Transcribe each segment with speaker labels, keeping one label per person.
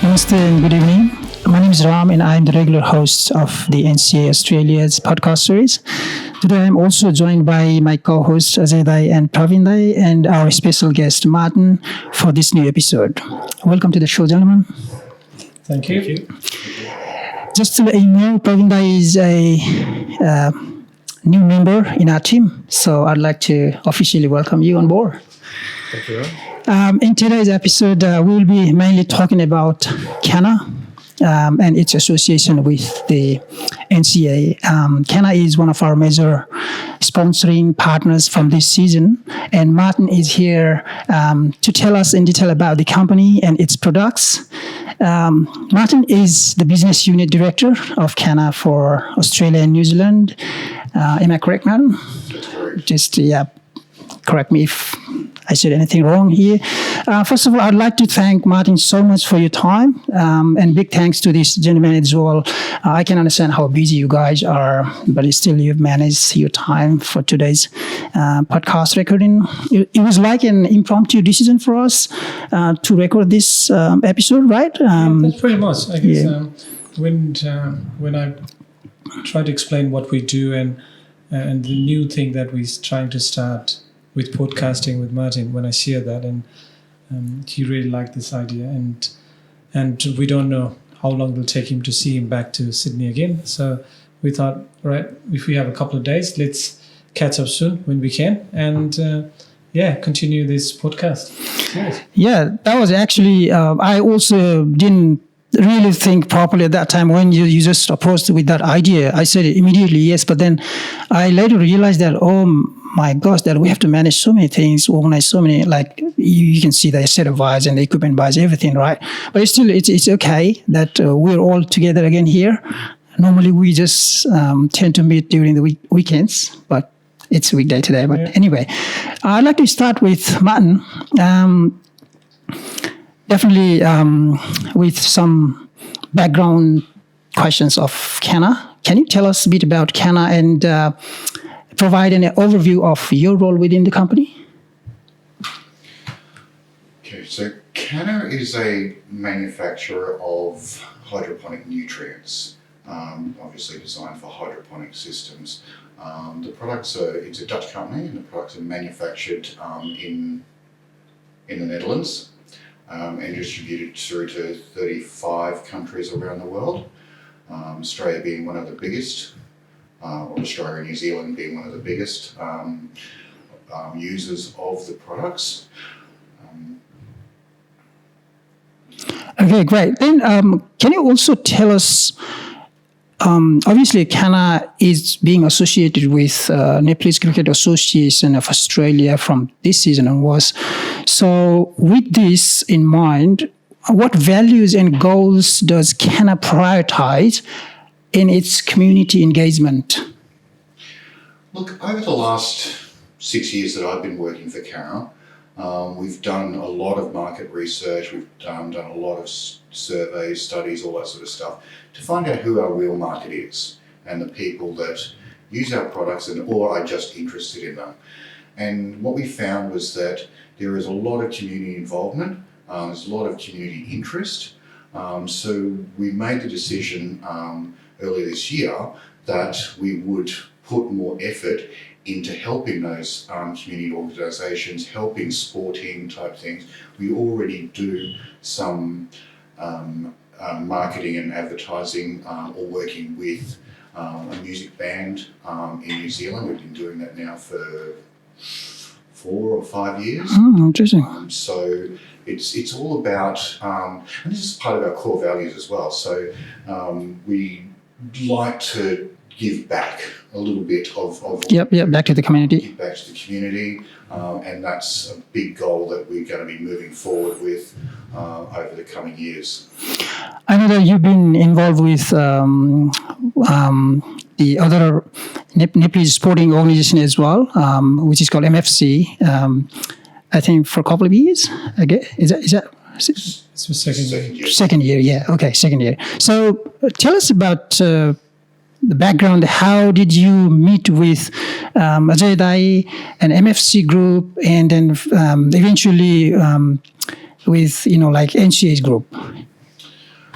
Speaker 1: Namaste and good evening. My name is Ram and I'm the regular host of the NCAA Australia's podcast series. Today I'm also joined by my co-hosts Ajay and Praveen and our special guest Martin for this new episode. Welcome to the show, gentlemen.
Speaker 2: Thank you.
Speaker 1: Just to let you know, Praveen is a new member in our team, so I'd like to officially welcome you on board.
Speaker 2: Thank you.
Speaker 1: In today's episode, we will be mainly talking about Canna and its association with the NCAA. Canna is one of our major sponsoring partners from this season, and Martin is here to tell us in detail about the company and its products. Martin is the business unit director of Canna for Australia and New Zealand. Am I correct, Martin?
Speaker 3: That's correct.
Speaker 1: Just, correct me if I said anything wrong here. First of all, I'd like to thank Martin so much for your time, and big thanks to this gentleman as well. I can understand how busy you guys are, but still you've managed your time for today's podcast recording. It was like an impromptu decision for us to record this episode, right?
Speaker 2: That's pretty much. I guess when I try to explain what we do and the new thing that we're trying to start with podcasting with Martin, when I share that, and he really liked this idea, and we don't know how long it will take him to see him back to Sydney again. So we thought, right, if we have a couple of days, let's catch up soon when we can, and continue this podcast. Yes.
Speaker 1: Yeah, that was actually, I also didn't really think properly at that time when you just approached with that idea. I said immediately yes, but then I later realized that, oh my gosh, that we have to manage so many things, organize so many, like you can see the set of buys and the equipment buys, everything, right? But it's still, it's okay that we're all together again here. Normally we just tend to meet during the weekends, but it's a weekday today. But anyway, I'd like to start with Martin. Definitely with some background questions of Canna. Can you tell us a bit about Canna and provide an overview of your role within the company?
Speaker 3: Okay, so Canna is a manufacturer of hydroponic nutrients, obviously designed for hydroponic systems. It's a Dutch company, and the products are manufactured in the Netherlands. And distributed through to 35 countries around the world, Australia being one of the biggest, or Australia and New Zealand being one of the biggest users of the products.
Speaker 1: Okay, great. Then can you also tell us, obviously Canna is being associated with Nepalese Cricket Association of Australia from this season onwards. So with this in mind, what values and goals does Canna prioritize in its community engagement?
Speaker 3: Look, over the last 6 years that I've been working for Canna, we've done a lot of market research, we've done a lot of surveys, studies, all that sort of stuff, to find out who our real market is and the people that use our products or are just interested in them. And what we found was that there is a lot of community involvement, there's a lot of community interest. So we made the decision earlier this year that we would put more effort into helping those community organisations, helping sporting type things. We already do some marketing and advertising or working with a music band in New Zealand. We've been doing that now for 4 or 5 years.
Speaker 1: Interesting.
Speaker 3: So it's all about, and this is part of our core values as well. So we like to give back a little bit of
Speaker 1: back to the community.
Speaker 3: Give back to the community, and that's a big goal that we're going to be moving forward with over the coming years.
Speaker 1: I know that you've been involved with the other Nepalese sporting organization as well, which is called MFC. I think for a couple of years. Okay, is that?
Speaker 2: It's the second year.
Speaker 1: Second year, yeah. Okay, second year. So tell us about the background. How did you meet with Ajay and MFC group, and then eventually with NCAA's group?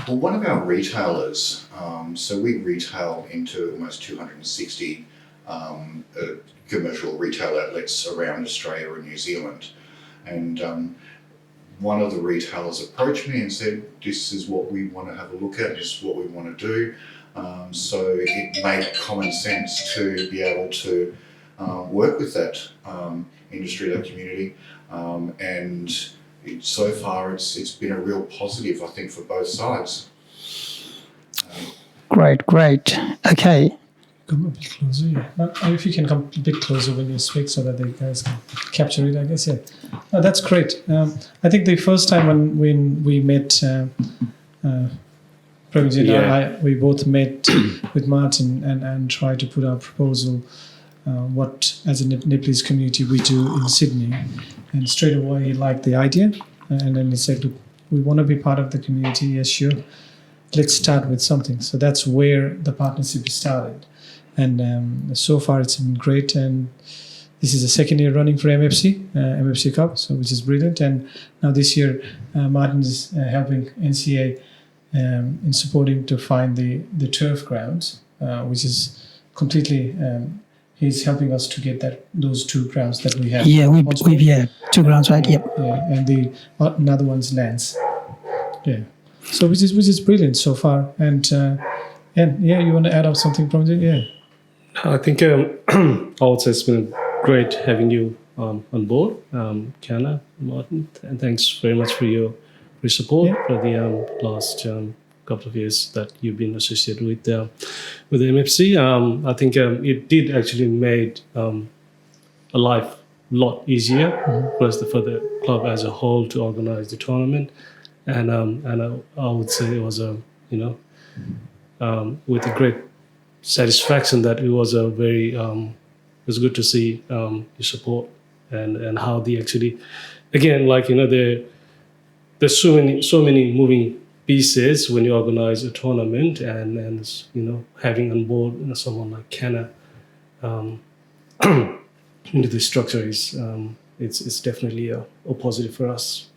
Speaker 3: Well, one of our retailers, so we retail into almost 260 commercial retail outlets around Australia and New Zealand. And one of the retailers approached me and said, this is what we want to have a look at, this is what we want to do. So it made common sense to be able to work with that industry, that community. And so far it's been a real positive, I think, for both sides.
Speaker 1: Great. Okay.
Speaker 2: Come a bit closer, yeah. If you can come a bit closer when you speak so that the guys can capture it, I guess, yeah. Oh, that's great. I think the first time when we met, Praveen and I, we both met with Martin and tried to put our proposal, what as a Nepalese community we do in Sydney. And straight away he liked the idea. And then he said, look, we want to be part of the community. Yes, sure. Let's start with something. So that's where the partnership started. And so far it's been great. And this is the second year running for MFC Cup, so which is brilliant. And now this year, Martin is helping NCAA in supporting to find the turf grounds, which is completely. He's helping us to get those 2 grounds that we have.
Speaker 1: Yeah, we've 2 grounds, right? Yep.
Speaker 2: Yeah, and the another one's lands. Yeah. So which is brilliant so far. And yeah, you want to add up something from it? Yeah.
Speaker 4: I think I would say it's been great having you on board, Canna, Martin, and thanks very much for your support for the last couple of years that you've been associated with the MFC. I think it did actually made a life a lot easier for the club as a whole to organize the tournament, and I would say it was with a great satisfaction that it was a very it was good to see your support and how they actually, again, like there's so many moving pieces when you organize a tournament, and having on board someone like Canna into the structure is it's definitely a positive for us.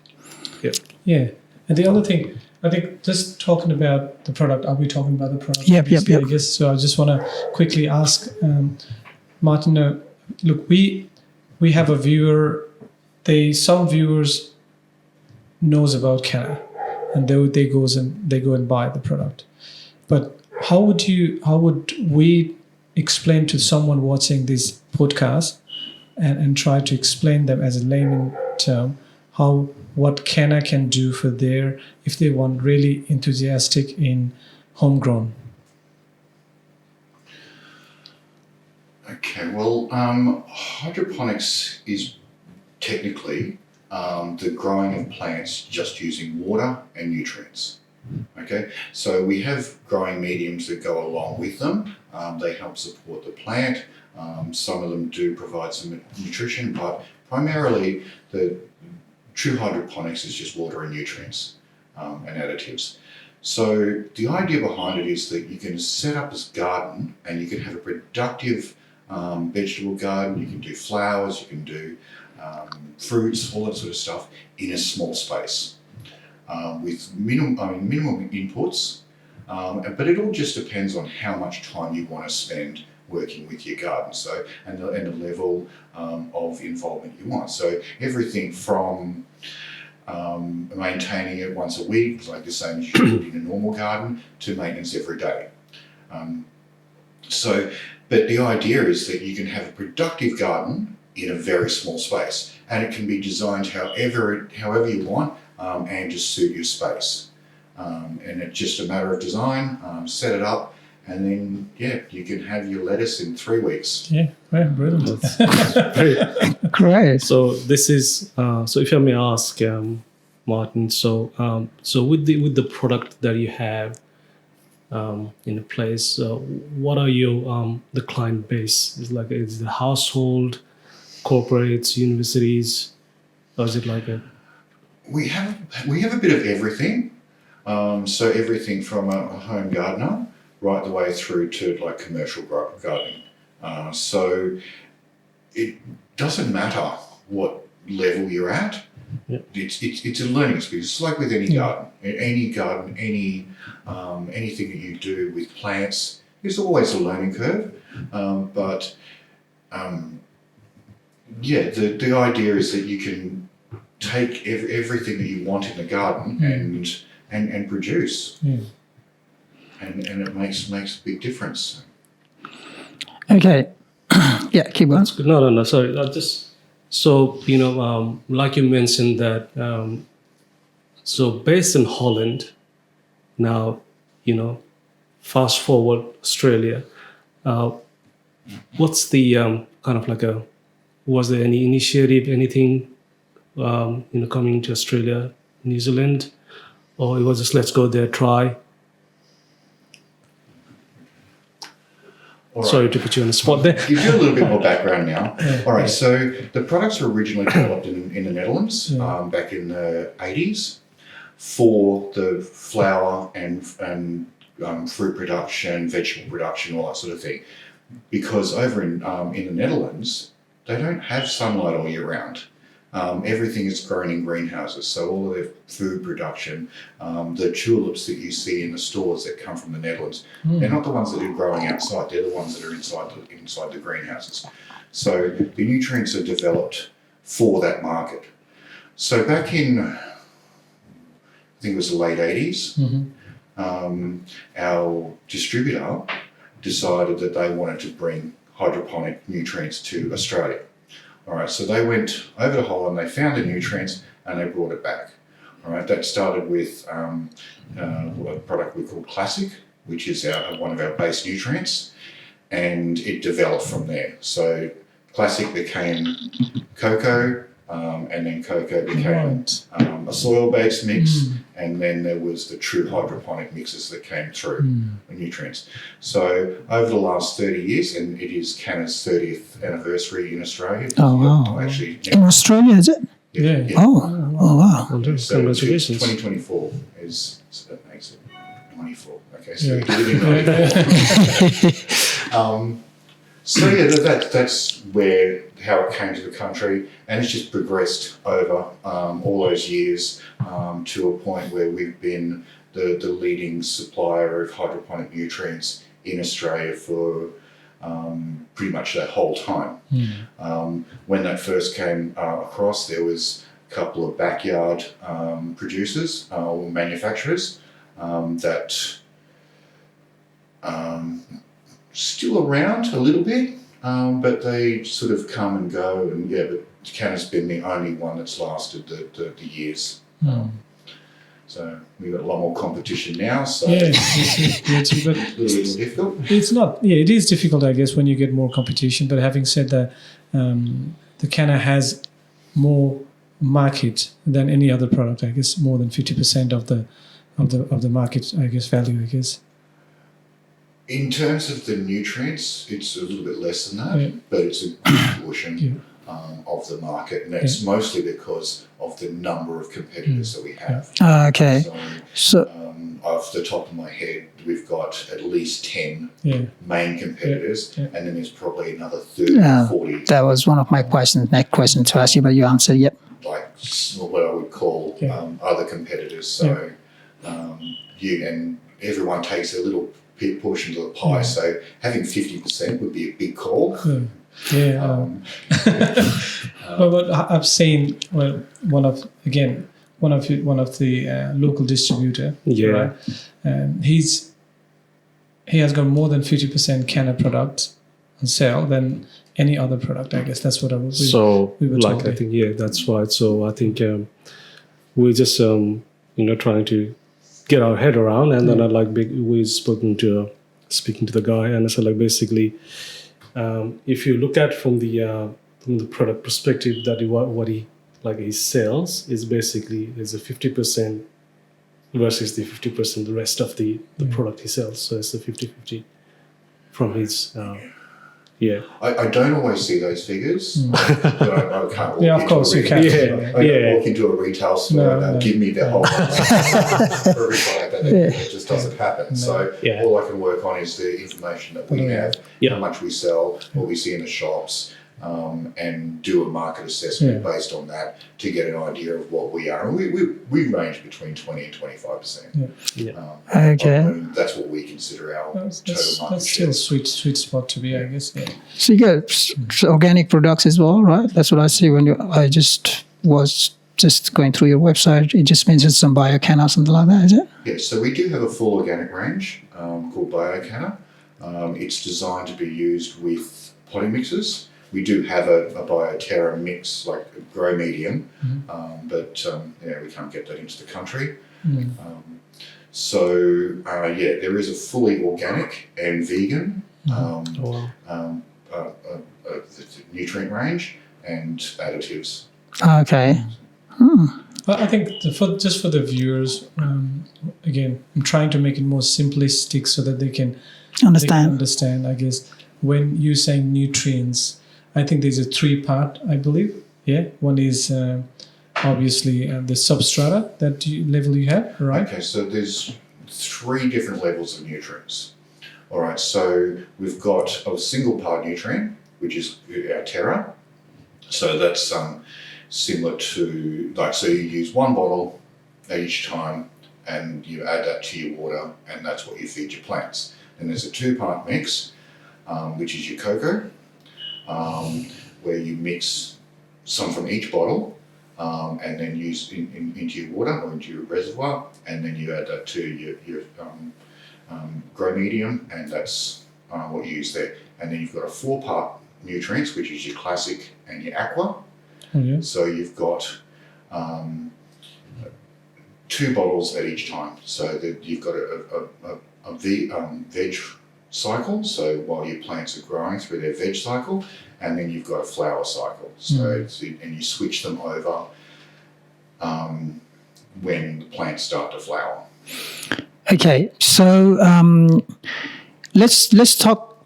Speaker 2: Yeah, and the other thing, I think, just talking about the product. Are we talking about the product?
Speaker 1: Yep.
Speaker 2: I guess so. I just want to quickly ask Martin. Look, we have a viewer. Some viewers knows about Canna, and they go and buy the product. But how would we explain to someone watching this podcast and try to explain them as a layman term what Canna can do for if they want really enthusiastic in homegrown?
Speaker 3: Okay, well, hydroponics is technically the growing of plants just using water and nutrients. Okay, so we have growing mediums that go along with them. They help support the plant. Some of them do provide some nutrition, but primarily the true hydroponics is just water and nutrients and additives. So the idea behind it is that you can set up this garden and you can have a productive vegetable garden. You can do flowers, you can do fruits, all that sort of stuff in a small space with minimum inputs. But it all just depends on how much time you want to spend working with your garden, so and the level of involvement you want. So everything from maintaining it once a week, like the same as you would in a normal garden, to maintenance every day. But the idea is that you can have a productive garden in a very small space, and it can be designed however you want and just suit your space. And it's just a matter of design. Set it up. And then, you can have your lettuce in 3 weeks.
Speaker 2: Yeah, brilliant.
Speaker 1: Great.
Speaker 4: So this is so if I may ask, Martin. So with the product that you have in place, what are your the client base? Is it the household, corporates, universities, or is it like a?
Speaker 3: We have a bit of everything. So everything from a home gardener right the way through to like commercial gardening. So it doesn't matter what level you're at. it's a learning experience. It's like with any garden, anything that you do with plants. There's always a learning curve, but the idea is that you can take everything that you want in the garden and produce, and it makes a big difference.
Speaker 1: Okay. Yeah, keep going.
Speaker 4: No. Sorry, so like you mentioned that. So based in Holland, now fast forward Australia. What's the kind of like was there any initiative, anything coming to Australia, New Zealand, or it was just let's go there, try?
Speaker 3: All right.
Speaker 4: Sorry to put you on the spot there.
Speaker 3: Give you a little bit more background now. All right, so the products were originally developed in the Netherlands back in the 80s for the flower and fruit production, vegetable production, all that sort of thing. Because over in the Netherlands, they don't have sunlight all year round. Everything is grown in greenhouses, so all of their food production, the tulips that you see in the stores that come from the Netherlands, they're not the ones that are growing outside, they're the ones that are inside the greenhouses. So the nutrients are developed for that market. So back in, I think it was the late 80s, our distributor decided that they wanted to bring hydroponic nutrients to Australia. All right, so they went over to Holland, they found the nutrients and they brought it back. All right, that started with a product we call Classic, which is one of our base nutrients, and it developed from there. So Classic became cocoa, and then cocoa became a soil-based mix, and then there was the true hydroponic mixes that came through, the nutrients. So over the last 30 years, and it is Canna's 30th anniversary in Australia.
Speaker 1: Oh, wow.
Speaker 3: Actually,
Speaker 1: In Australia, is it?
Speaker 2: Yeah.
Speaker 1: Oh, wow.
Speaker 3: So
Speaker 4: Congratulations.
Speaker 3: 2024 is, so that makes it 94. Okay, so
Speaker 2: Yeah.
Speaker 3: we did it in 94. That's how it came to the country, and it's just progressed over all those years to a point where we've been the leading supplier of hydroponic nutrients in Australia for pretty much that whole time. When that first came across, there was a couple of backyard producers or manufacturers that still around a little bit, but they sort of come and go, and but Canna's been the only one that's lasted the years. So we've got a lot more competition now, so
Speaker 2: It's
Speaker 3: a little bit more difficult.
Speaker 2: It's not. Yeah, it is difficult, I guess, when you get more competition. But having said that, the Canna has more market than any other product. I guess more than 50% of the market. I guess value. I guess.
Speaker 3: In terms of the nutrients, it's a little bit less than that, but it's a good portion of the market, and that's mostly because of the number of competitors that we have.
Speaker 1: Okay. So
Speaker 3: Off the top of my head, we've got at least 10 main competitors, and then there's probably another 30 or 40.
Speaker 1: that was one of my questions. Next question to ask you, but you answered. Yep.
Speaker 3: Like what I would call other competitors. So and everyone takes a little portion of the pie. So having 50% would be a big call.
Speaker 2: But I've seen one of the local distributor. Right? He has got more than 50% Canna product on sale than any other product. I guess that's what we were told.
Speaker 4: I think that's right. So I think we're just trying to get our head around, and then we speaking to the guy, and I said basically, if you look at from the product perspective, that what he his sales is basically is a 50% versus the 50% the rest of the product he sells. So it's a 50-50 from his.
Speaker 3: I don't always see those figures. But I can't walk
Speaker 2: of course you can.
Speaker 3: Walk into a retail store and they'll give me the whole for every product, and it just doesn't happen. So all I can work on is the information that we have, how much we sell, what we see in the shops, and do a market assessment based on that to get an idea of what we are. And we range between 20 and 25%.
Speaker 1: Okay.
Speaker 3: And that's what we consider our total market
Speaker 2: That's
Speaker 3: share.
Speaker 2: still a sweet spot to be, I guess. Yeah.
Speaker 1: So you get organic products as well, right? That's what I see when I just was just going through your website. It just mentions some Bio-Canna or something like that, is it?
Speaker 3: Yeah, so we do have a full organic range called Bio-Canna. It's designed to be used with potting mixes. We do have a Bioterra mix, like a grow medium, but we can't get that into the country. There is a fully organic and vegan nutrient range and additives.
Speaker 1: Okay.
Speaker 2: I think just for the viewers, again, I'm trying to make it more simplistic so that they can understand. I guess when you're saying nutrients, I think there's a 3-part, I believe. Yeah, one is obviously the substrata level you have, right?
Speaker 3: Okay, so there's 3 different levels of nutrients. All right, so we've got a single part nutrient, which is our Terra. So that's similar to, so you use 1 bottle at each time and you add that to your water, and that's what you feed your plants. And there's a 2-part mix, which is your cocoa, where you mix some from each bottle and then use into your water or into your reservoir, and then you add that to your grow medium, and that's what you use there. And then you've got a 4-part nutrients, which is your classic and your aqua. So you've got 2 bottles at each time. So that you've got a veg cycle, so while your plants are growing through their veg cycle, and then you've got a flower cycle. So and you switch them over when the plants start to flower.
Speaker 1: Okay, so let's talk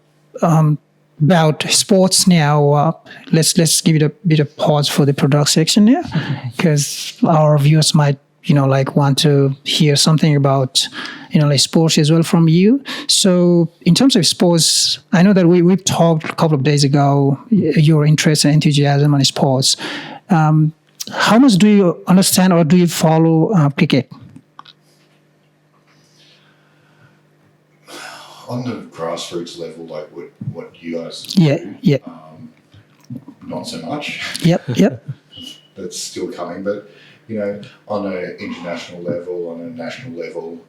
Speaker 1: about sports now. Let's give it a bit of pause for the product section here, because our viewers might want to hear something about like sports as well from you. So in terms of sports, I know that we've talked a couple of days ago your interest and enthusiasm on sports. How much do you understand or do you follow cricket?
Speaker 3: On the grassroots level, like what you guys do, not so much.
Speaker 1: Yep.
Speaker 3: That's still coming, but on an international level, on a national level,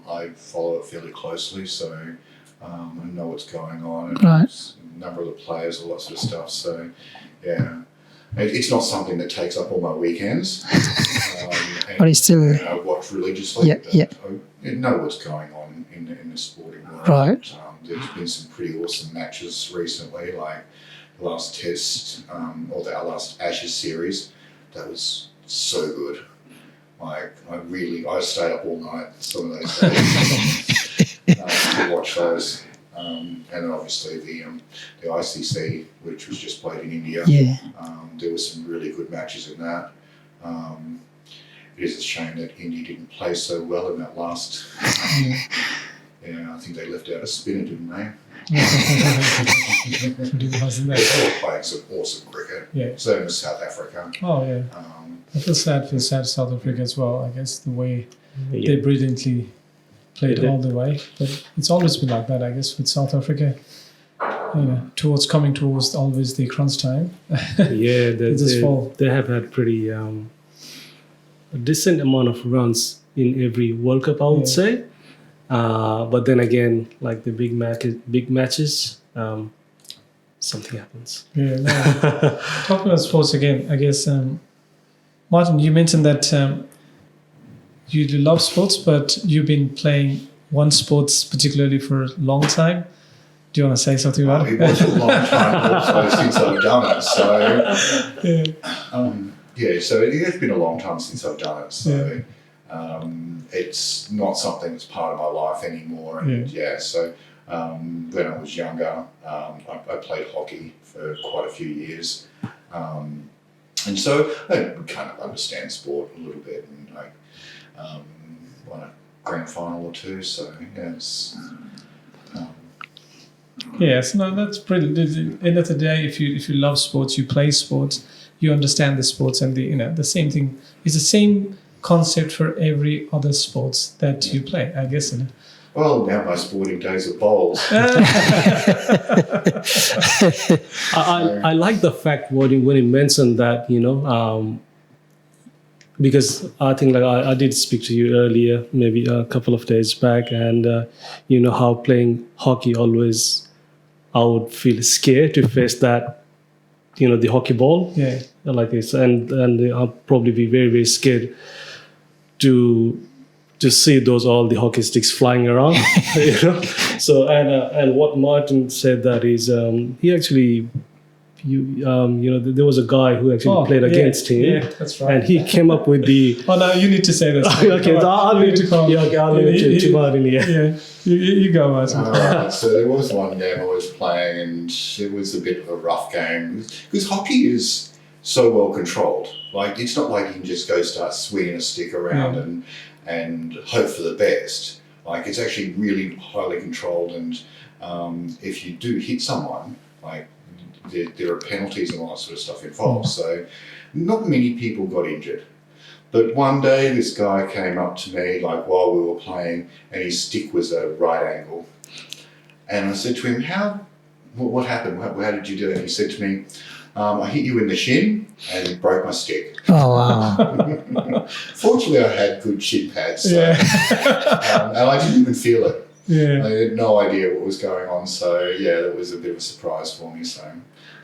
Speaker 3: I follow it fairly closely, so I know what's going on, and a number of the players, all that sort of stuff. So, it's not something that takes up all my weekends.
Speaker 1: But it's still
Speaker 3: I watch religiously. I know what's going on in the sporting world.
Speaker 1: Right.
Speaker 3: There's been some pretty awesome matches recently, like the last Test or our last Ashes series. That was so good. Like I stayed up all night some of those days to watch those. And then obviously the ICC, which was just played in India. There were some really good matches in that. It is a shame that India didn't play so well in that last. I think they left out a spinner, didn't they? They were playing some awesome cricket. So in South Africa.
Speaker 2: I feel sad for South Africa as well. I guess the way they brilliantly played all the way, but it's always been like that. I guess with South Africa, coming towards always the crunch time.
Speaker 4: They have had pretty a decent amount of runs in every World Cup, I would say. But then again, like the big matches, something happens.
Speaker 2: Talking about sports again, I guess, Martin, you mentioned that you do love sports, but you've been playing one sports particularly for a long time. Do you want to say something about it?
Speaker 3: It was a long time also since I've done it. So it has been a long time since I've done it. So it's not something that's part of my life anymore. And so when I was younger, I played hockey for quite a few years. And so I kind of understand sport a little bit, and won a grand final or two. So it's
Speaker 2: Yes, no, that's brilliant. At the end of the day, if you love sports, you play sports, you understand the sports, and the same thing is the same concept for every other sports that you play, I guess.
Speaker 3: Well, now my sporting days are bowls.
Speaker 4: I like the fact when he mentioned that, because I think like I did speak to you earlier, maybe a couple of days back, and how playing hockey always I would feel scared to face that, the hockey ball, like this, and I'll probably be very, very scared to see all the hockey sticks flying around, So and what Martin said that is he actually. There was a guy who actually played against him.
Speaker 2: Yeah, that's right.
Speaker 4: And he came up with the.
Speaker 2: Oh no, you need to say this.
Speaker 4: Okay, I'll leave it to Martin.
Speaker 2: Yeah, you go, Martin.
Speaker 3: So there was one game I was playing, and it was a bit of a rough game because hockey is so well controlled. Like it's not like you can just go start swinging a stick around and hope for the best. Like it's actually really highly controlled, and if you do hit someone, like. There are penalties and all that sort of stuff involved. So not many people got injured. But one day this guy came up to me like while we were playing and his stick was at a right angle. And I said to him, what happened? How did you do it? And he said to me, I hit you in the shin and broke my stick.
Speaker 1: Oh, wow.
Speaker 3: Fortunately, I had good shin pads. So, and I didn't even feel it.
Speaker 2: Yeah.
Speaker 3: I had no idea what was going on. So, that was a bit of a surprise for me. So,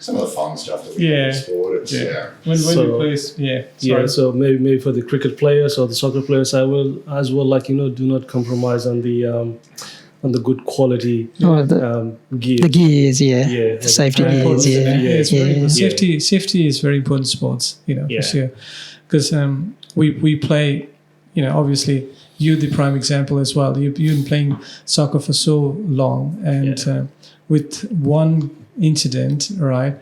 Speaker 3: some of the fun stuff that we do in sport, it's,
Speaker 2: When you play,
Speaker 4: so maybe for the cricket players or the soccer players, I will as well, do not compromise on the good quality gear.
Speaker 1: The gears, the safety gears,
Speaker 2: it's very important. Safety is very important in sports, for sure. Because we play, obviously you're the prime example as well. You've been playing soccer for so long, and with one incident, right?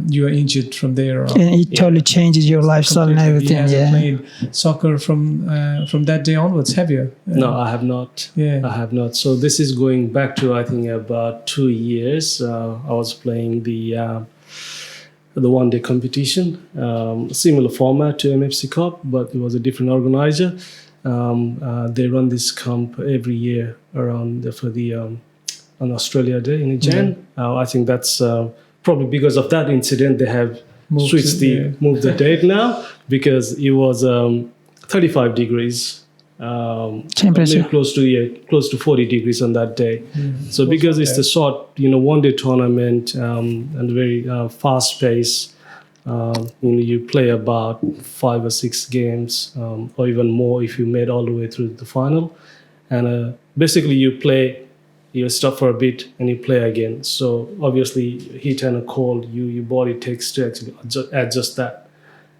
Speaker 2: You are injured from there on.
Speaker 1: And it totally changes your lifestyle and everything.
Speaker 2: You haven't played soccer from that day onwards, have you?
Speaker 4: No, I have not.
Speaker 2: Yeah,
Speaker 4: I have not. So this is going back to I think about 2 years. I was playing the one-day competition, similar format to MFC Cup, but it was a different organizer. They run this camp every year around on Australia Day in Jan. I think that's probably because of that incident they have moved the date now because it was 35 degrees
Speaker 1: temperature,
Speaker 4: close to 40 degrees on that day. So because it's a short one-day tournament and very fast pace. You play about 5 or 6 games or even more if you made all the way through the final, and basically you stop for a bit and you play again. So obviously heat and a cold, your body takes to actually adjust that.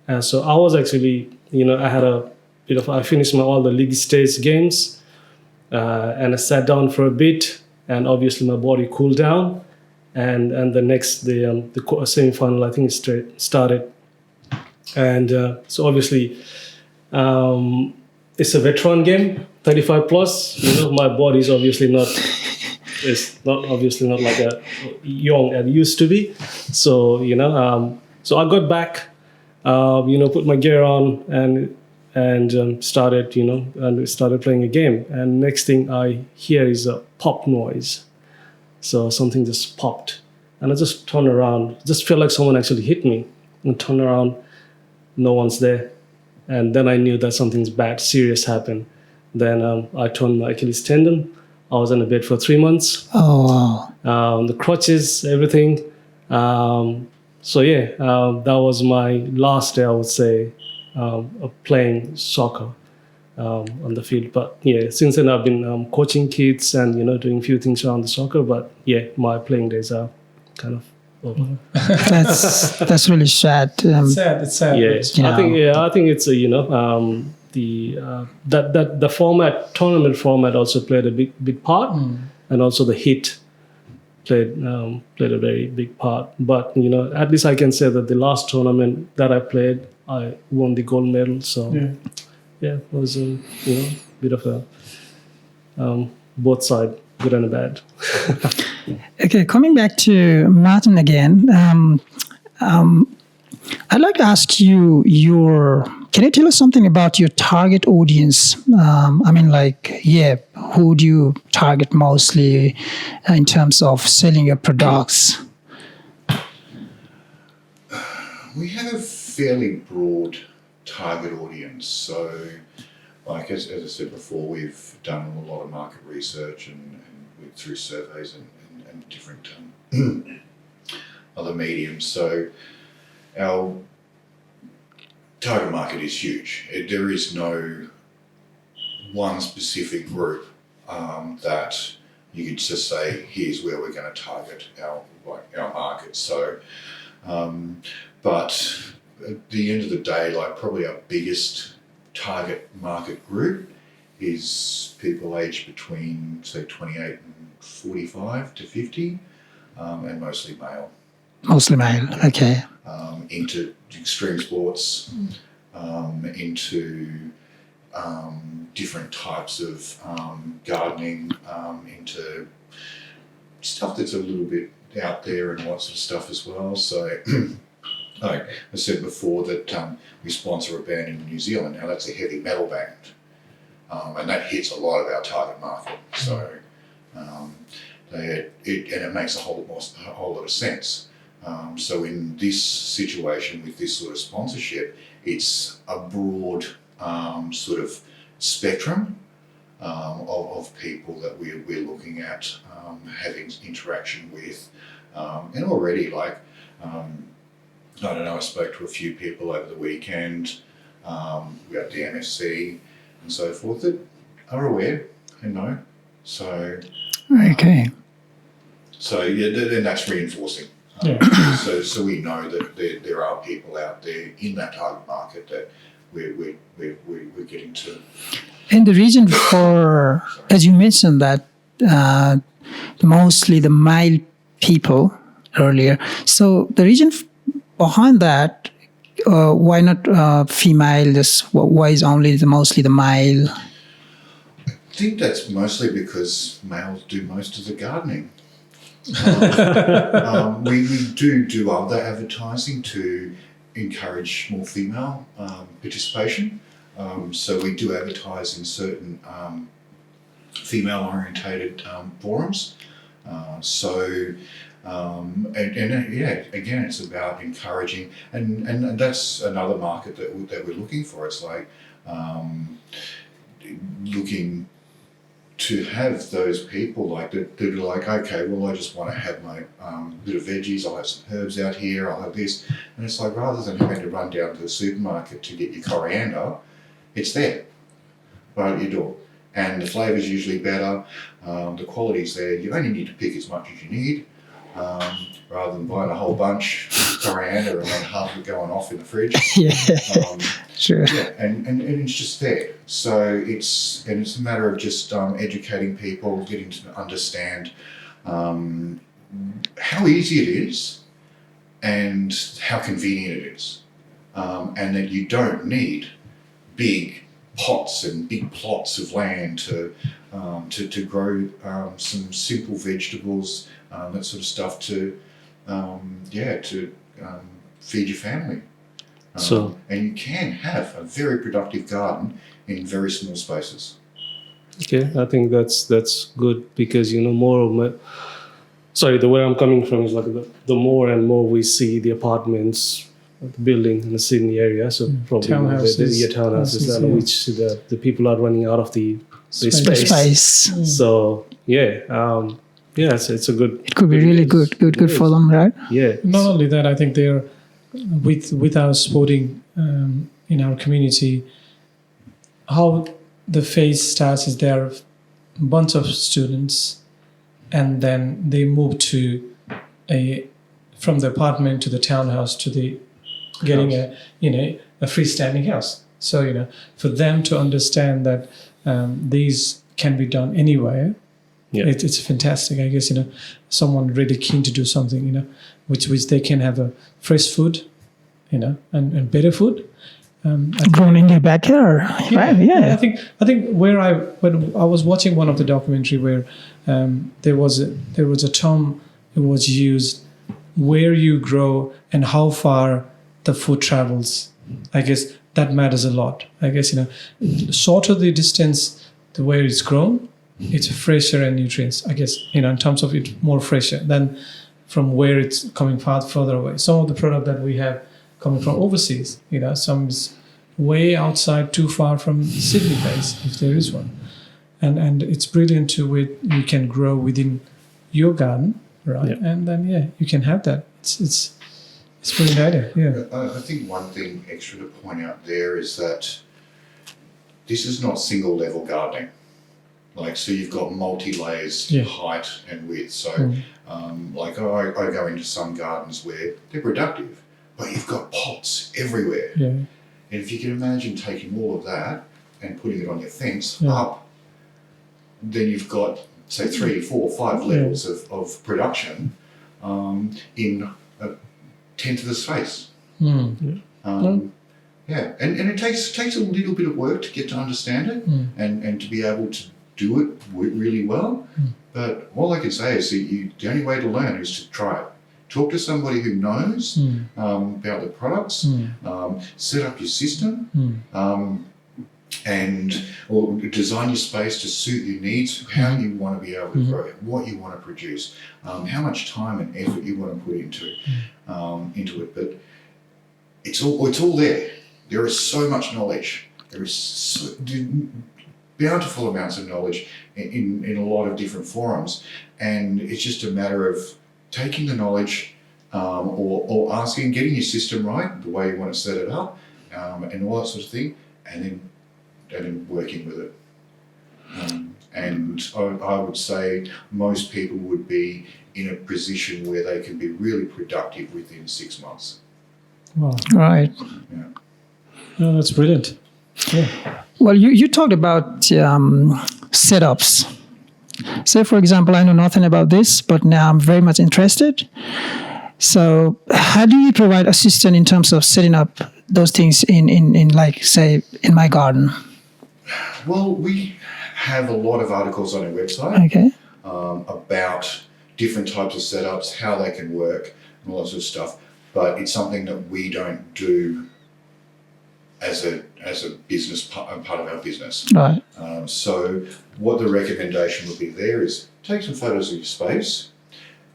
Speaker 4: And so I was actually I had I finished all the league stage games and I sat down for a bit, and obviously my body cooled down. And the next the semi-final I think started, and so obviously it's a veteran game, 35 plus. My body is obviously not like a young as it used to be. So so I got back, put my gear on and started started playing a game. And next thing I hear is a pop noise. So something just popped, and I just turned around. Just felt like someone actually hit me. And turned around, no one's there, and then I knew that something's bad, serious happened. Then I torn my Achilles tendon. I was in a bed for 3 months.
Speaker 1: Oh wow!
Speaker 4: The crutches, everything. That was my last day, I would say, of playing soccer. On the field, but since then I've been coaching kids and doing a few things around the soccer. But my playing days are kind of over.
Speaker 1: That's really sad.
Speaker 2: It's sad.
Speaker 4: I think it's the tournament format also played a big part, and also the heat played a very big part. But at least I can say that the last tournament that I played, I won the gold medal. So. It was a bit of a both side, good and bad.
Speaker 1: Okay, coming back to Martin again, I'd like to ask you can you tell us something about your target audience? Who do you target mostly in terms of selling your products?
Speaker 3: We have a fairly broad target audience. So, like as I said before, we've done a lot of market research and through surveys and different other mediums. So our target market is huge. There is no one specific group that you could just say, here's where we're going to target our market. So, but at the end of the day, like probably our biggest target market group is people aged between say 28 and 45 to 50, and mostly male.
Speaker 1: Mostly male, okay.
Speaker 3: Into extreme sports, into different types of gardening, into stuff that's a little bit out there and lots of stuff as well. So, like I said before, that we sponsor a band in New Zealand. Now that's a heavy metal band, and that hits a lot of our target market. So, it makes a whole lot of sense. So in this situation with this sort of sponsorship, it's a broad sort of spectrum of people that we're looking at having interaction with, and already like I don't know, I spoke to a few people over the weekend about the MSC and so forth that are aware and know. So
Speaker 1: okay.
Speaker 3: So yeah, then that's reinforcing.
Speaker 2: Yeah.
Speaker 3: So we know that there are people out there in that target market that we're getting to.
Speaker 1: And the reason for, as you mentioned, that mostly the male people earlier. So the reason behind that, why not female? Why is mostly the male?
Speaker 3: I think that's mostly because males do most of the gardening. We do other advertising to encourage more female participation. So we do advertise in certain female-orientated forums. Again, it's about encouraging, and that's another market that we're looking for. It's like looking to have those people like that are like, okay, well, I just want to have my bit of veggies, I'll have some herbs out here, I'll have this. And it's like, rather than having to run down to the supermarket to get your coriander, it's there, right at your door. And the flavour's usually better, the quality's there. You only need to pick as much as you need, rather than buying a whole bunch of coriander and then half of it going off in the fridge.
Speaker 1: Yeah, sure.
Speaker 3: Yeah, and it's just there. So it's a matter of just educating people, getting to understand how easy it is and how convenient it is, and that you don't need big pots and big plots of land to grow some simple vegetables, that sort of stuff to feed your family. And you can have a very productive garden in very small spaces.
Speaker 4: Okay, I think that's good because where I'm coming from is like the more and more we see the apartments, the building in the Sydney area, so probably townhouses, which the people are running out of the space. So it's a good. It
Speaker 1: could be really good for them, right?
Speaker 4: Yeah.
Speaker 2: Not only that, I think they're with our sporting in our community. How the phase starts is there are a bunch of students, and then they move from the apartment to the townhouse to the getting a freestanding house. So for them to understand that these can be done anywhere. Yeah. It's fantastic. I guess someone really keen to do something which they can have a fresh food and better food,
Speaker 1: Grown in your backyard, right? Yeah.
Speaker 2: I think when I was watching one of the documentary where there was a term it was used, where you grow and how far the food travels. I guess that matters a lot. I guess shorter the distance the where it's grown, it's fresher and nutrients. I guess in terms of it more fresher than from where it's coming further away. Some of the product that we have coming from overseas, some is way outside, too far from Sydney base, if there is one. And it's brilliant you can grow within your garden, right?
Speaker 4: Yeah.
Speaker 2: And then, you can have that. It's brilliant idea, yeah.
Speaker 3: I think one thing extra to point out there is that this is not single level gardening. So you've got multi-layers, height and width. So I go into some gardens where they're productive, but you've got pots everywhere.
Speaker 2: Yeah.
Speaker 3: And if you can imagine taking all of that and putting it on your fence up, then you've got, say, 3, 4, 5 levels of production in a tenth of the space.
Speaker 2: Mm.
Speaker 3: And it takes a little bit of work to get to understand it and to be able to do it really well. But all I can say is that the only way to learn is to try it. Talk to somebody who knows about the products, set up your system, or design your space to suit your needs, how you want to be able to grow it, what you want to produce, how much time and effort you want to put into it. But it's all there. There is so much knowledge. There is bountiful amounts of knowledge in a lot of different forums, and it's just a matter of taking the knowledge or asking, getting your system right, the way you want to set it up, and all that sort of thing, and then working with it. And I would say most people would be in a position where they can be really productive within 6 months.
Speaker 2: Wow.
Speaker 1: Right.
Speaker 3: Yeah.
Speaker 2: Oh, that's brilliant. Yeah.
Speaker 1: Well, you talked about setups. Say, for example, I know nothing about this, but now I'm very much interested. So how do you provide assistance in terms of setting up those things in like, say, in my garden?
Speaker 3: Well, we have a lot of articles on our website about different types of setups, how they can work, and all that sort of stuff. But it's something that we don't do as a business part of our business.
Speaker 1: Right.
Speaker 3: So what the recommendation would be there is take some photos of your space,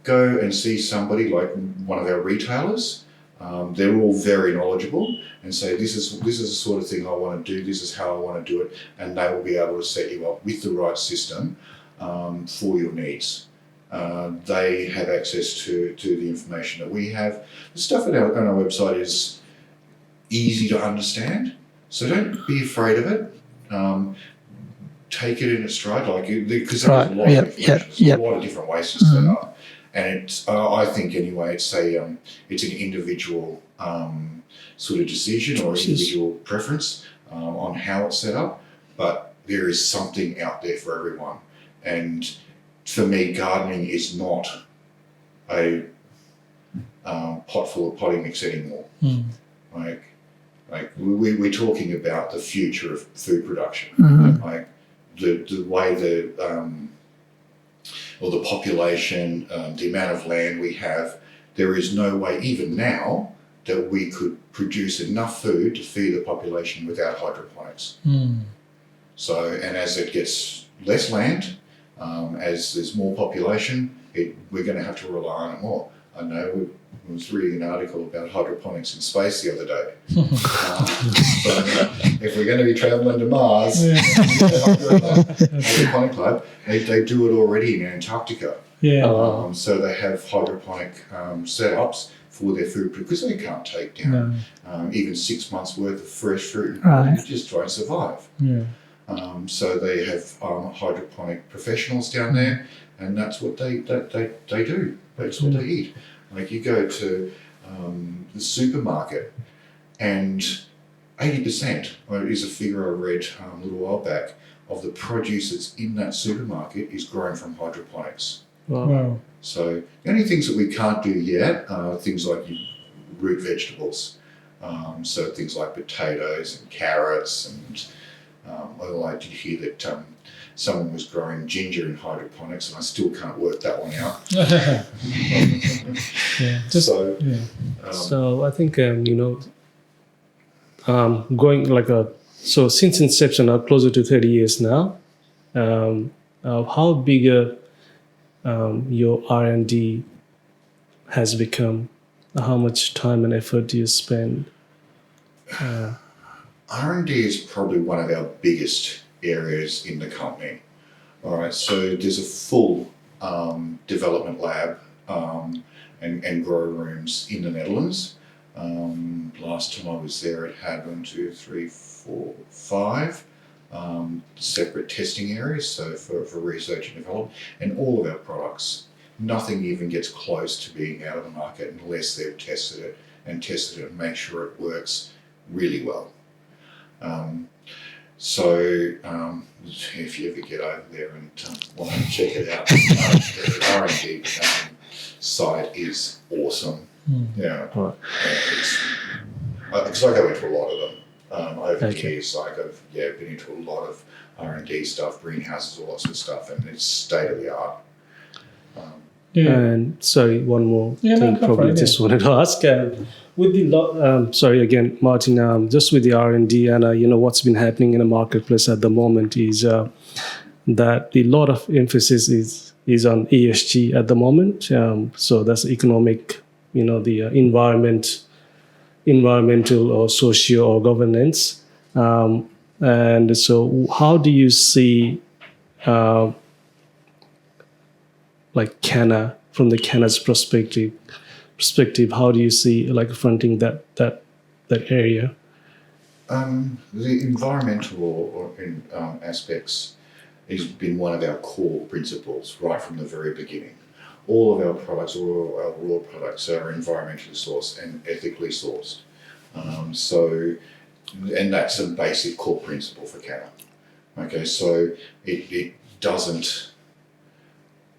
Speaker 3: go and see somebody like one of our retailers. They're all very knowledgeable, and say this is the sort of thing I want to do. This is how I want to do it, and they will be able to set you up with the right system for your needs. They have access to the information that we have. The stuff on our website is easy to understand, so don't be afraid of it. Take it in its stride, because there's a lot of information, a lot of different ways to set up, and it's I think anyway, it's an individual sort of decision or individual preference on how it's set up, but there is something out there for everyone. And for me, gardening is not a pot full of potting mix anymore. We're talking about the future of food production. The way the population, the amount of land we have, there is no way even now that we could produce enough food to feed the population without hydroponics. So, and as it gets less land, as there's more population, we're going to have to rely on it more. I know I was reading an article about hydroponics in space the other day. But if we're going to be travelling to Mars, hydroponic club, they do it already in Antarctica.
Speaker 2: Yeah.
Speaker 3: So they have hydroponic setups for their food because they can't take down even 6 months worth of fresh fruit.
Speaker 1: Right.
Speaker 3: It just won't survive.
Speaker 2: Yeah.
Speaker 3: So they have hydroponic professionals down there, and that's what they do. That's what they eat. Like you go to the supermarket, and 80% is a figure I read a little while back of the produce that's in that supermarket is grown from hydroponics.
Speaker 2: Wow.
Speaker 3: So the only things that we can't do yet are things like root vegetables. So things like potatoes and carrots and although I did hear that someone was growing ginger in hydroponics, and I still can't work that one out.
Speaker 4: So I think going so since inception, now closer to 30 years now. How bigger your R&D has become? How much time and effort do you spend?
Speaker 3: R&D is probably one of our biggest areas in the company. All right, so there's a full development lab and grow rooms in the Netherlands. Last time I was there, it had 5 separate testing areas, so for research and development, and all of our products. Nothing even gets close to being out of the market unless they've tested it and make sure it works really well. If you ever get over there and want to check it out, the R&D site is awesome. Yeah, because I go into a lot of them over the years. Like I've been into a lot of R&D stuff, greenhouses, all that sort of stuff, and it's state of the art.
Speaker 4: And sorry, one more thing. Just wanted to ask. With the sorry again, Martin. Just with the R&D and what's been happening in the marketplace at the moment is that a lot of emphasis is on ESG at the moment. So that's economic, the environmental or socio or governance. And so, how do you see Canna from the Canna's perspective? How do you see fronting that area?
Speaker 3: The environmental aspects has been one of our core principles right from the very beginning. All of our products, all our raw products are environmentally sourced and ethically sourced. And that's a basic core principle for Canna. Okay, so it doesn't,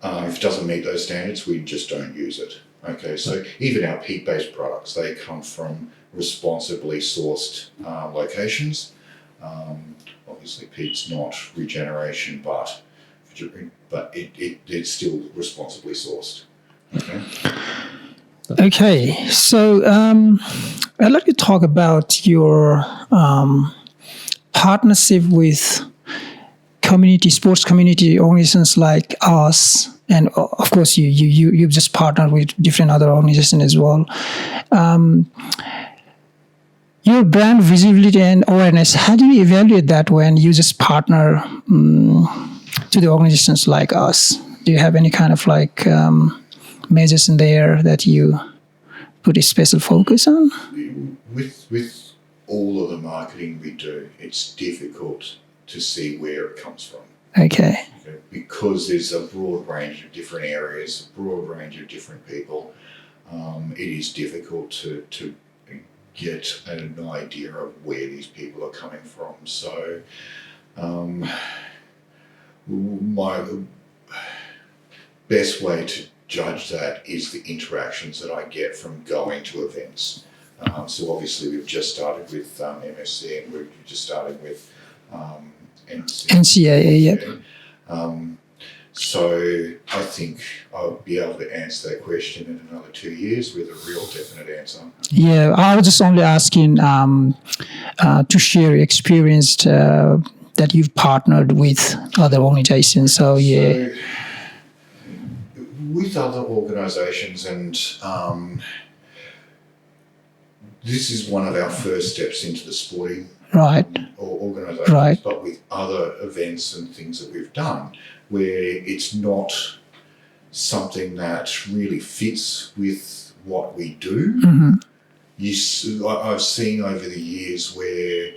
Speaker 3: if it doesn't meet those standards, we just don't use it. Okay, so even our peat-based products, they come from responsibly sourced locations. Obviously, peat's not regeneration, but it's still responsibly sourced.
Speaker 1: Okay, so I'd like to talk about your partnership with sports community organizations like us, and of course you've just partnered with different other organizations as well. Your brand visibility and awareness, how do you evaluate that when you just partner to the organizations like us? Do you have any kind of measures in there that you put a special focus on?
Speaker 3: With all of the marketing we do, it's difficult to see where it comes from.
Speaker 1: Okay.
Speaker 3: Because there's a broad range of different areas, a broad range of different people. It is difficult to get an idea of where these people are coming from. So my best way to judge that is the interactions that I get from going to events. So obviously we've just started with MSC, and we've just started with
Speaker 1: NCAA, yep.
Speaker 3: So I think I'll be able to answer that question in another 2 years with a real definite answer.
Speaker 1: Yeah, I was just only asking to share your experience that you've partnered with other organizations. So yeah.
Speaker 3: So, with other organizations, and this is one of our first steps into the sporting organizations, right. But with other events and things that we've done, where it's not something that really fits with what we do. Mm-hmm. I've seen over the years where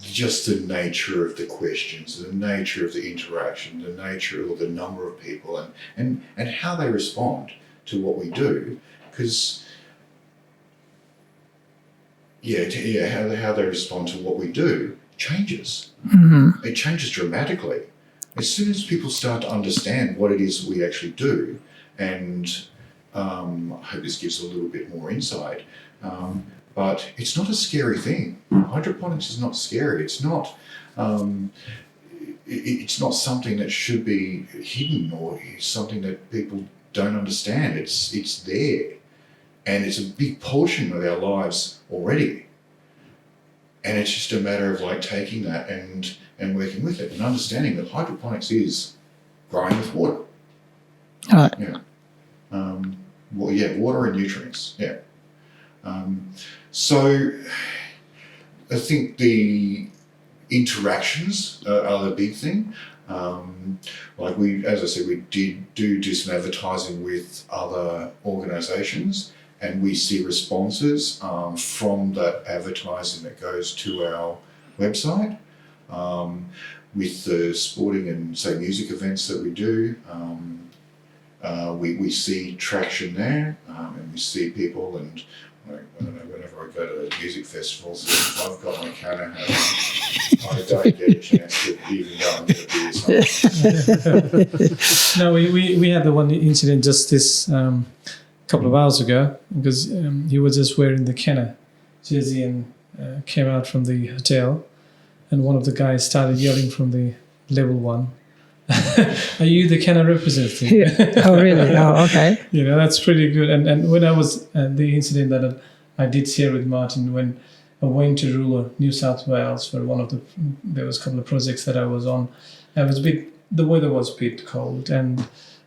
Speaker 3: just the nature of the questions, the nature of the interaction, the nature or the number of people, and how they respond to what we do, because how they respond to what we do changes. Mm-hmm. It changes dramatically. As soon as people start to understand what it is we actually do, and I hope this gives a little bit more insight. But it's not a scary thing. Hydroponics is not scary. It's not. It's not something that should be hidden, or it's something that people don't understand. It's there, and it's a big portion of our lives already. And it's just a matter of like taking that and working with it and understanding that hydroponics is growing with water.
Speaker 1: Right.
Speaker 3: Yeah. Water and nutrients. Yeah. So I think the interactions are the big thing. Like as I said, we do some advertising with other organisations, and we see responses from that advertising that goes to our website. With the sporting and say music events that we do, we see traction there, and we see people, and I don't know, whenever I go to music festivals, if I've got my Canna hat on, I don't get a chance to even go and get a beer somewhere.
Speaker 2: No, we had the one incident just this couple of hours ago, because he was just wearing the Canna jersey and came out from the hotel, and one of the guys started yelling from the level 1, "Are you the Canna representative?"
Speaker 1: Yeah. Oh, really? Oh, okay.
Speaker 2: You know, that's pretty good. And when I was the incident that I did share with Martin, when I went to rural New South Wales for there was a couple of projects that I was on. The weather was a bit cold, and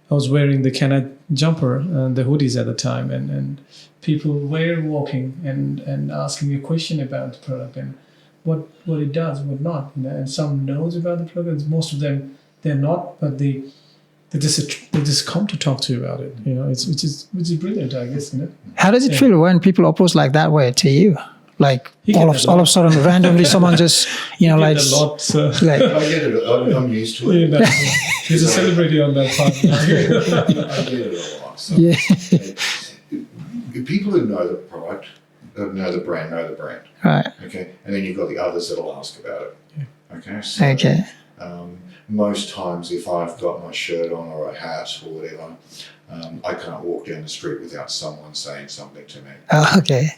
Speaker 2: I was wearing the Canna jumper and the hoodies at the time, and people were walking and asking a question about the product and what it does, what not. You know, and some knows about the product. Most of them they're not, but they just come to talk to you about it. You know, which is brilliant, I guess. You know.
Speaker 1: How does it feel when people oppose like that way to you? Like all of a sudden, randomly, someone just like
Speaker 2: a lot. So.
Speaker 1: like
Speaker 3: I get it. I'm used to it.
Speaker 2: You know, he's a celebrity on that part.
Speaker 3: I get it a lot. So
Speaker 1: yeah.
Speaker 3: People who know the product, know the brand.
Speaker 1: Right.
Speaker 3: Okay, and then you've got the others that'll ask about it.
Speaker 2: Yeah.
Speaker 3: Okay. So,
Speaker 1: Okay.
Speaker 3: Most times, if I've got my shirt on or a hat or whatever, I can't walk down the street without someone saying something to me.
Speaker 1: Oh, okay.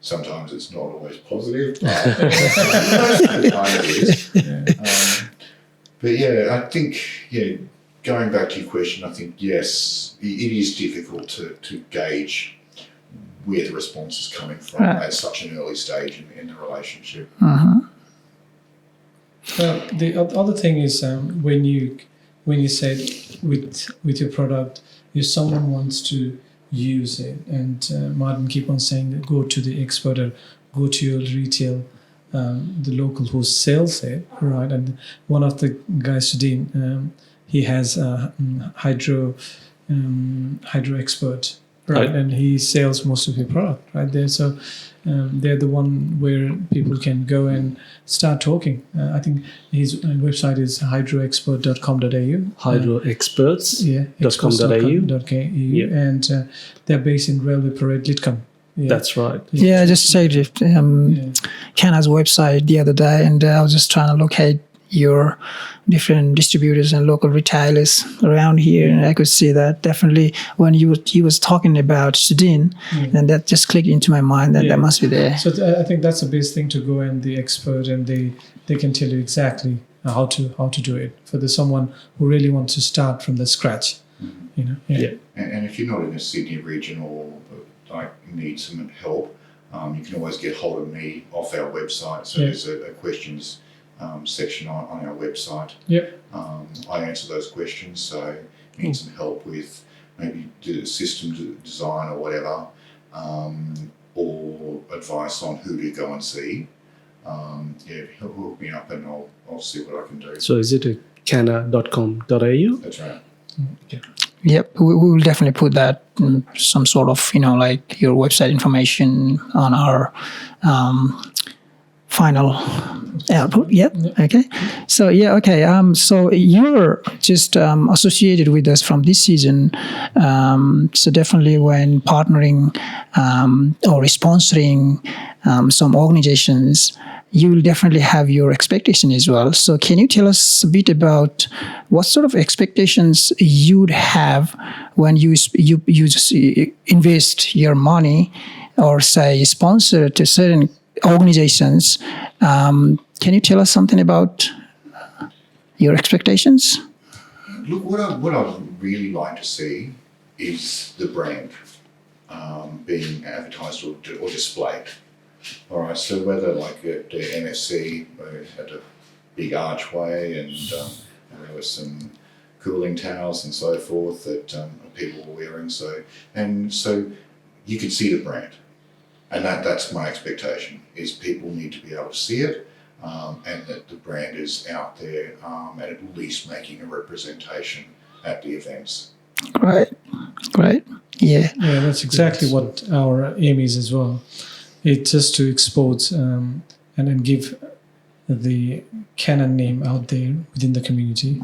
Speaker 3: Sometimes it's not always positive, but most of the time it is.
Speaker 2: Yeah.
Speaker 3: But yeah, I think, going back to your question, I think, yes, it is difficult to gauge where the response is coming from at such an early stage in the relationship.
Speaker 1: Uh-huh.
Speaker 2: Well, the other thing is when you said with your product, if someone wants to use it, and Martin keep on saying that go to the expert or go to your retail, the local who sells it, right? And one of the guys, Sudin, he has a hydro expert, right? And he sells most of your product right there. So they're the one where people can go and start talking. I think his website is hydroexpert.com.au.
Speaker 4: Hydroexperts.
Speaker 2: Yeah.
Speaker 4: .com.au.
Speaker 2: And they're based in Railway Parade, Lidcombe. Yeah.
Speaker 4: That's right.
Speaker 1: Yeah, I just checked Canna's website the other day, and I was just trying to locate your different distributors and local retailers around here, and I could see that definitely when he was talking about Sudin, and that just clicked into my mind that must be there.
Speaker 2: So I think that's the best thing, to go and the expert, and they can tell you exactly how to do it for someone who really wants to start from the scratch. You know. Yeah.
Speaker 3: And if you're not in a Sydney region or like need some help, you can always get hold of me off our website. So there's a questions section on our website.
Speaker 2: Yep.
Speaker 3: I answer those questions. So you need some help with maybe the system design or whatever, or advice on who to go and see. Hook me up and I'll see what I can do.
Speaker 4: So is it a canna.com.au?
Speaker 3: That's right.
Speaker 2: Okay.
Speaker 1: Yep, we will definitely put that some sort of like your website information on our final output. Yep. Okay. So yeah. Okay. So you're just associated with us from this season. So definitely when partnering or sponsoring some organizations, you will definitely have your expectation as well. So can you tell us a bit about what sort of expectations you'd have when you just invest your money or say sponsor to certain organizations? Can you tell us something about your expectations?
Speaker 3: Look, what I'd really like to see is the brand being advertised or displayed. All right, so whether like at the MSC, where it had a big archway and there were some cooling towers and so forth that people were wearing, so you could see the brand, and that's my expectation, is people need to be able to see it, and that the brand is out there and at least making a representation at the events.
Speaker 1: Great. Yeah.
Speaker 2: Yeah, that's exactly what our aim is as well. It's just to expose and then give the Canon name out there within the community.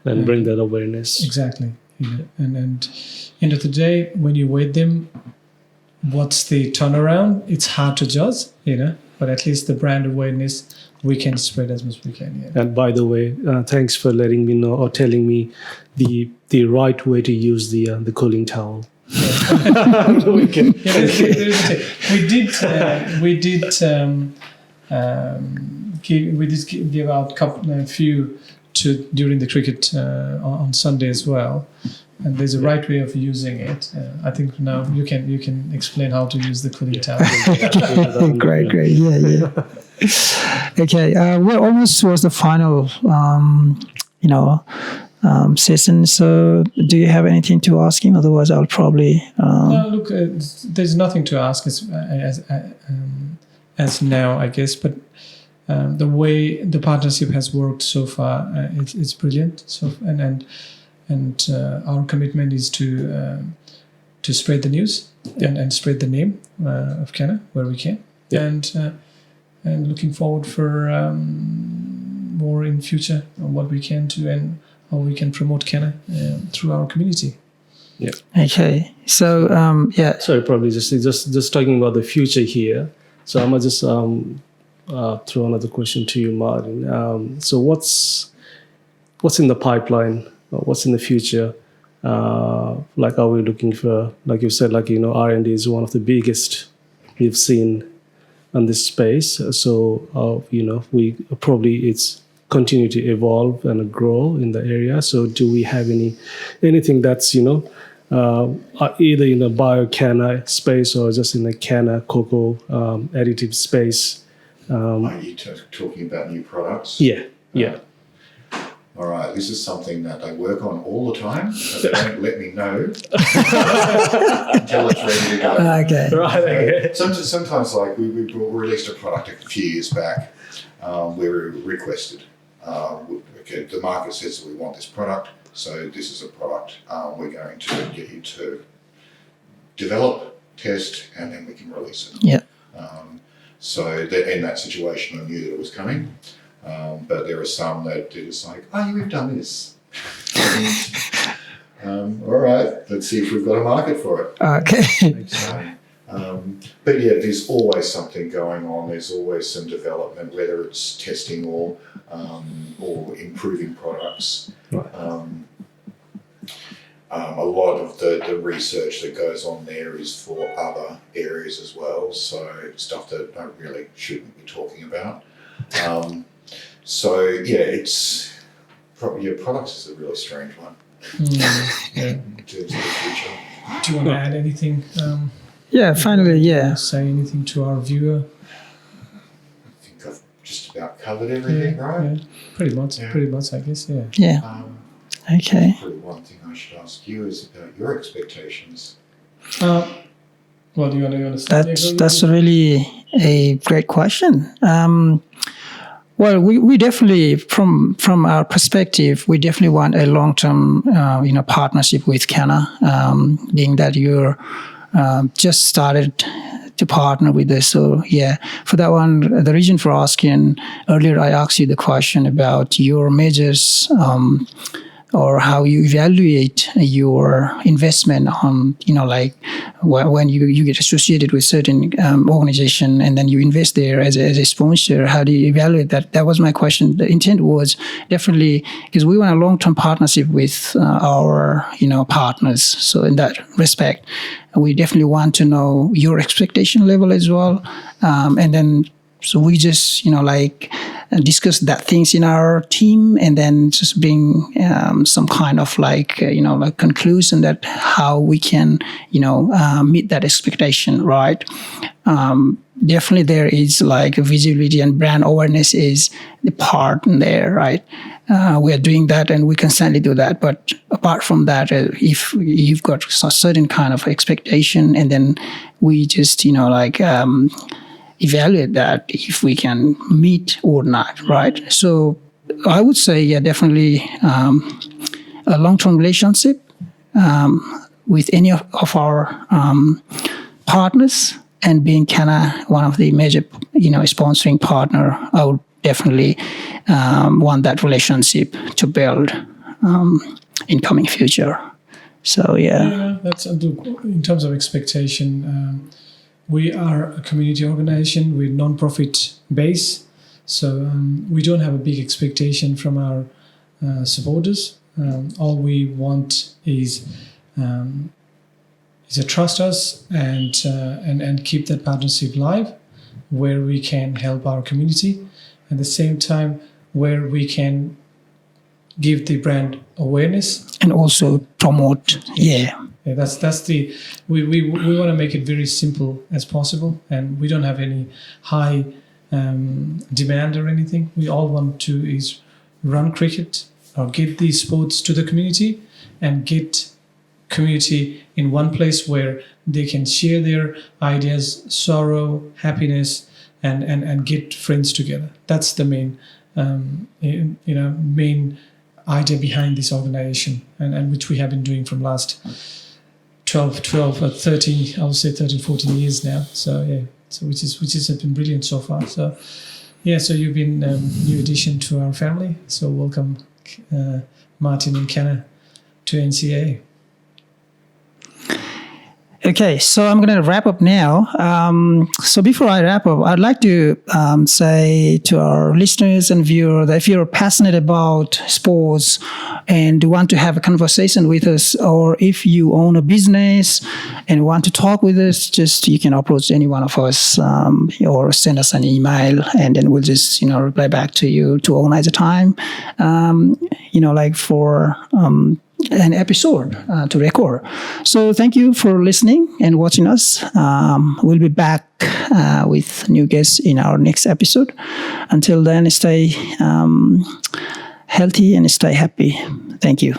Speaker 4: And bring that awareness.
Speaker 2: Exactly. Yeah. And end of the day, when you weigh them, what's the turnaround? It's hard to judge, but at least the brand awareness, we can spread as much as we can. Yeah.
Speaker 4: And by the way, thanks for letting me know or telling me the right way to use the cooling towel.
Speaker 2: We did give out a few during the cricket on Sunday as well, and there's a right way of using it. I think now you can explain how to use the cooling towel.
Speaker 1: Great. Yeah. Okay, we're almost towards the final session. So do you have anything to ask him? Otherwise, I'll probably...
Speaker 2: No, look, there's nothing to ask as now, I guess. But the way the partnership has worked so far, it's brilliant. So and our commitment is to spread the news and spread the name of Canna where we can, and looking forward for more in future on what we can do and how we can promote Canna through our community.
Speaker 4: Yeah.
Speaker 1: Okay. So
Speaker 4: Sorry, probably just talking about the future here. So I'm gonna just throw another question to you, Martin. So what's in the pipeline? What's in the future? Are we looking for, like you said, R&D is one of the biggest we've seen in this space. So we probably it's continue to evolve and grow in the area. So do we have anything that's either in the bio-canna space or just in the canna cocoa additive space?
Speaker 3: Are you talking about new products?
Speaker 4: Yeah.
Speaker 3: All right, this is something that they work on all the time, but they don't let me know until it's ready to go.
Speaker 1: Okay.
Speaker 4: Right. Okay.
Speaker 3: Sometimes we released a product a few years back. We were requested. The market says that we want this product, so this is a product we're going to get you to develop, test, and then we can release it.
Speaker 1: Yeah.
Speaker 3: So that in that situation, I knew that it was coming. But there are some that are just like, we've done this. All right, let's see if we've got a market for it.
Speaker 1: Okay.
Speaker 3: But yeah, there's always something going on. There's always some development, whether it's testing or improving products.
Speaker 4: Right.
Speaker 3: A lot of the research that goes on there is for other areas as well. So stuff that I really shouldn't be talking about. So yeah, it's probably products is a really strange one in terms of the future.
Speaker 2: Do you want to add anything?
Speaker 1: Finally,
Speaker 2: Say anything to our viewer?
Speaker 3: I think I've just about covered everything, right?
Speaker 2: Yeah, pretty much, I guess. Yeah.
Speaker 1: Yeah. Okay.
Speaker 3: Probably one thing I should ask you is about your expectations.
Speaker 2: Well, do you want to start?
Speaker 1: That's really a great question. Well, we definitely, from our perspective, we definitely want a long-term, partnership with Canna, being that you're just started to partner with us. So yeah, for that one, the reason for asking earlier, I asked you the question about your measures, or how you evaluate your investment on, like when you get associated with certain organization and then you invest there as a sponsor, how do you evaluate that? That was my question. The intent was definitely because we want a long-term partnership with our, partners. So in that respect, we definitely want to know your expectation level as well. And then, so we just, discuss that things in our team and then just bring some kind of conclusion that how we can, meet that expectation, right? Definitely there is visibility and brand awareness is the part in there, right? We are doing that and we constantly do that. But apart from that, if you've got a certain kind of expectation and then we just, evaluate that if we can meet or not, right? So I would say, yeah, definitely a long-term relationship with any of our partners, and being Canna one of the major, sponsoring partner, I would definitely want that relationship to build in coming future. So yeah,
Speaker 2: that's in terms of expectation. We are a community organization with non-profit base, so we don't have a big expectation from our supporters. All we want is to trust us and keep that partnership live, where we can help our community, at the same time where we can give the brand awareness
Speaker 1: and also promote. Yeah,
Speaker 2: that's the we want to make it very simple as possible, and we don't have any high demand or anything. We all want to is run cricket or get these sports to the community and get community in one place where they can share their ideas, sorrow, happiness, and get friends together. That's the main main idea behind this organization, and which we have been doing from last 12 or 13, I would say 13, 14 years now. So yeah, so which has been brilliant so far. So yeah, so you've been a new addition to our family. So welcome, Martin and Canna, to NCAA.
Speaker 1: Okay, so I'm going to wrap up now. So before I wrap up, I'd like to say to our listeners and viewers that if you're passionate about sports and want to have a conversation with us, or if you own a business and want to talk with us, just you can approach any one of us or send us an email, and then we'll just reply back to you to organize a time, for an episode to record. So thank you for listening and watching us. We'll be back with new guests in our next episode. Until then, stay healthy and stay happy. Thank you.